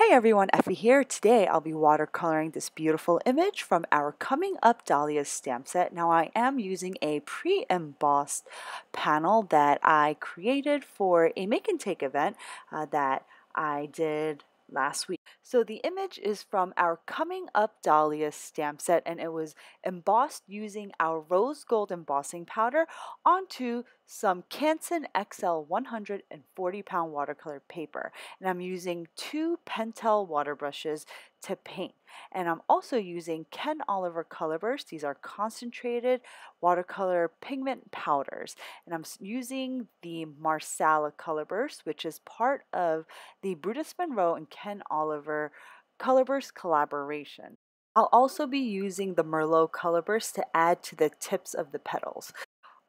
Hi everyone, Effie here. Today I'll be watercoloring this beautiful image from our Coming Up Dahlias stamp set. Now I am using a pre-embossed panel that I created for a make and take event that I did last week. So the image is from our Coming Up Dahlias stamp set, and it was embossed using our rose gold embossing powder onto some Canson XL 140-pound watercolor paper. And I'm using two Pentel water brushes to paint. And I'm also using Ken Oliver color bursts. These are concentrated watercolor pigment powders. And I'm using the Marsala color burst, which is part of the Brutus Monroe and Ken Oliver color burst collaboration. I'll also be using the Merlot color burst to add to the tips of the petals.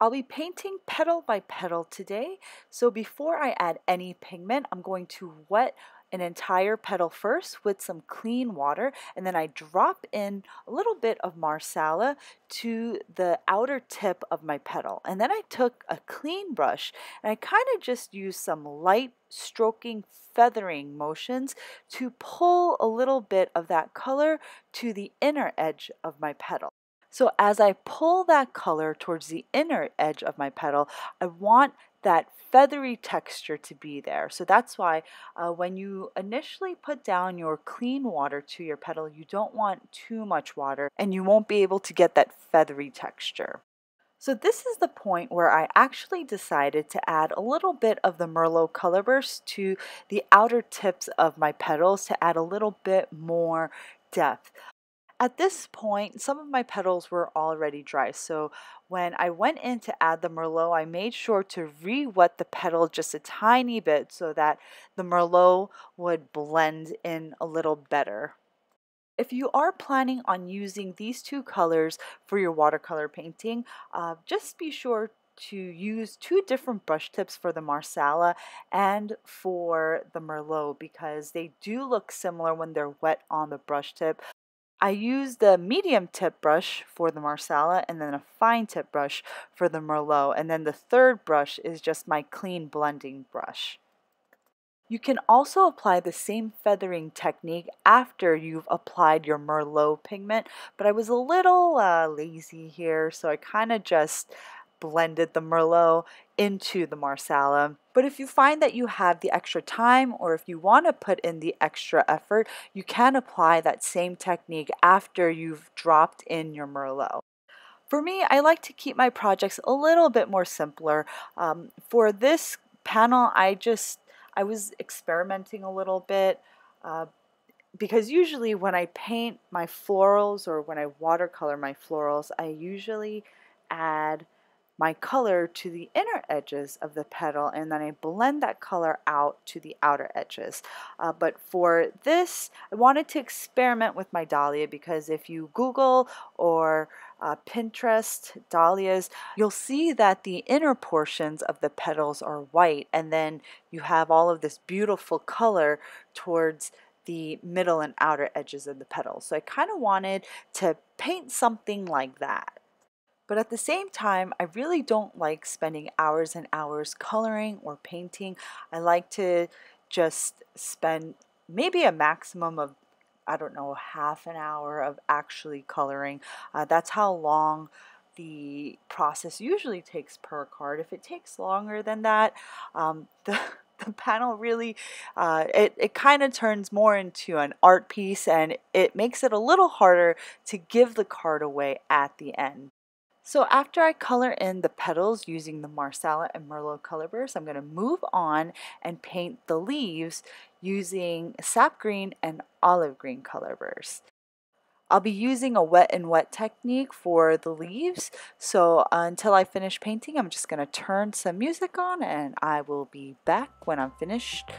I'll be painting petal by petal today, so before I add any pigment, I'm going to wet an entire petal first with some clean water, and then I drop in a little bit of Marsala to the outer tip of my petal. And then I took a clean brush and I kind of just used some light stroking feathering motions to pull a little bit of that color to the inner edge of my petal. So as I pull that color towards the inner edge of my petal, I want that feathery texture to be there. So that's why when you initially put down your clean water to your petal, you don't want too much water and you won't be able to get that feathery texture. So this is the point where I actually decided to add a little bit of the Merlot color burst to the outer tips of my petals to add a little bit more depth. At this point, some of my petals were already dry, so when I went in to add the Merlot, I made sure to re-wet the petal just a tiny bit so that the Merlot would blend in a little better. If you are planning on using these two colors for your watercolor painting, just be sure to use two different brush tips for the Marsala and for the Merlot because they do look similar when they're wet on the brush tip. I used the medium tip brush for the Marsala and then a fine tip brush for the Merlot, and then the third brush is just my clean blending brush. You can also apply the same feathering technique after you've applied your Merlot pigment, but I was a little lazy here, so I kind of just blended the Merlot into the Marsala. But if you find that you have the extra time or if you want to put in the extra effort, you can apply that same technique after you've dropped in your Merlot. For me, I like to keep my projects a little bit more simpler. For this panel, I was experimenting a little bit because usually when I paint my florals or when I watercolor my florals, I usually add my color to the inner edges of the petal and then I blend that color out to the outer edges. But for this, I wanted to experiment with my Dahlia because if you Google or Pinterest Dahlias, you'll see that the inner portions of the petals are white and then you have all of this beautiful color towards the middle and outer edges of the petals. So I kind of wanted to paint something like that. But at the same time, I really don't like spending hours and hours coloring or painting. I like to just spend maybe a maximum of, I don't know, half an hour of actually coloring. That's how long the process usually takes per card. If it takes longer than that, the panel really, it kind of turns more into an art piece and it makes it a little harder to give the card away at the end. So after I color in the petals using the Marsala and Merlot color burst, I'm going to move on and paint the leaves using sap green and olive green color burst. I'll be using a wet and wet technique for the leaves, so until I finish painting, I'm just going to turn some music on and I will be back when I'm finished.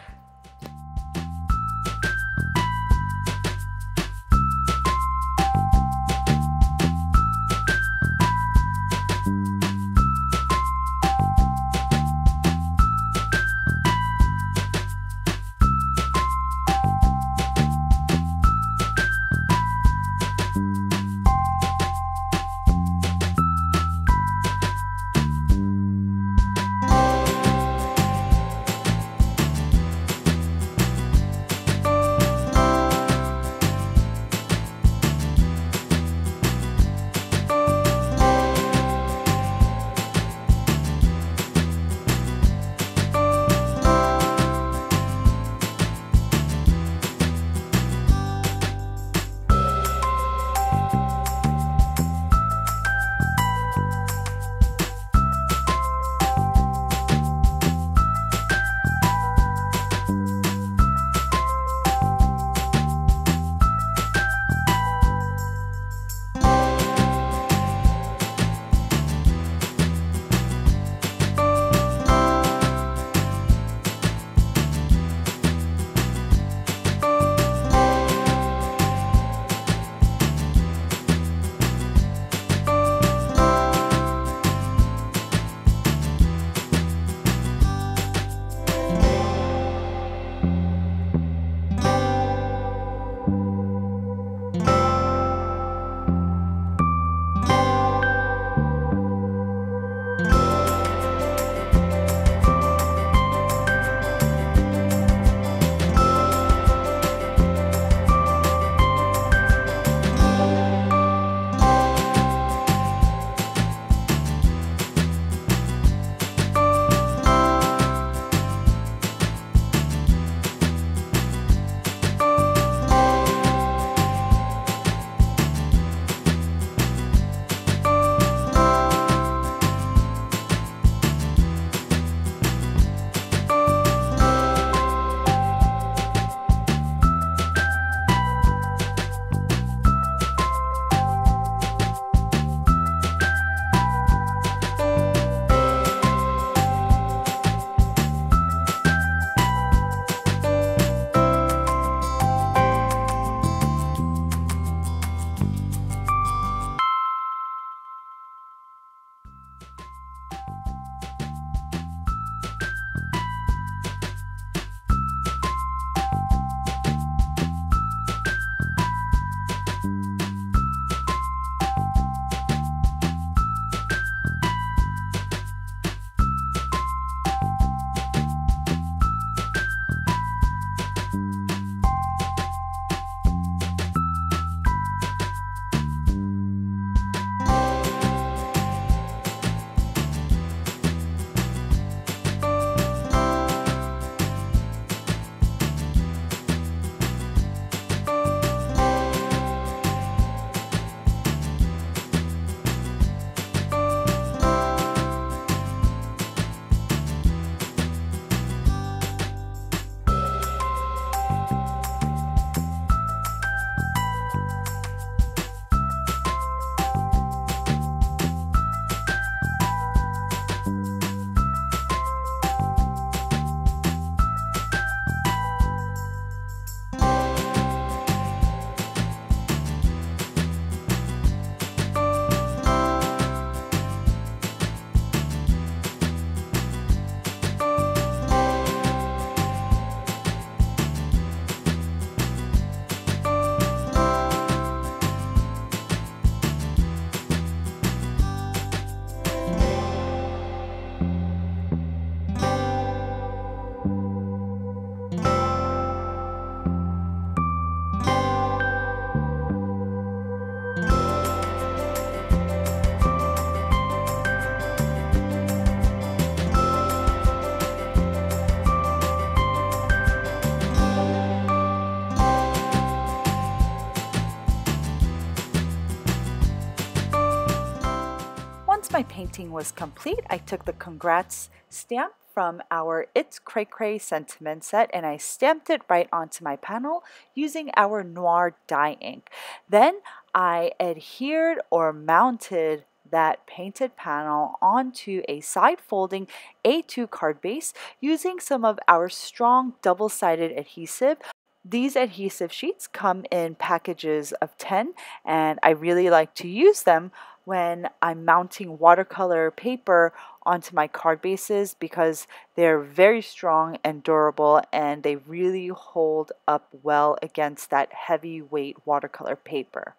my painting was complete, I took the congrats stamp from our It's Cray sentiment set and I stamped it right onto my panel using our noir dye ink. Then I adhered or mounted that painted panel onto a side folding A2 card base using some of our strong double-sided adhesive. These adhesive sheets come in packages of 10 and I really like to use them when I'm mounting watercolor paper onto my card bases because they're very strong and durable and they really hold up well against that heavyweight watercolor paper.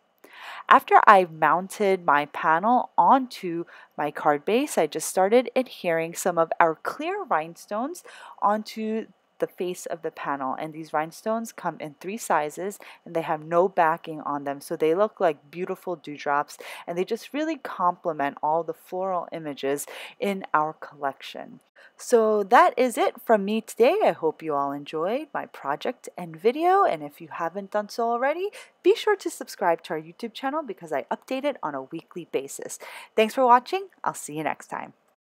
After I mounted my panel onto my card base, I just started adhering some of our clear rhinestones onto the face of the panel, and these rhinestones come in 3 sizes and they have no backing on them, so they look like beautiful dewdrops and they just really complement all the floral images in our collection. So that is it from me today. I hope you all enjoyed my project and video, and if you haven't done so already, be sure to subscribe to our YouTube channel because I update it on a weekly basis. Thanks for watching. I'll see you next time.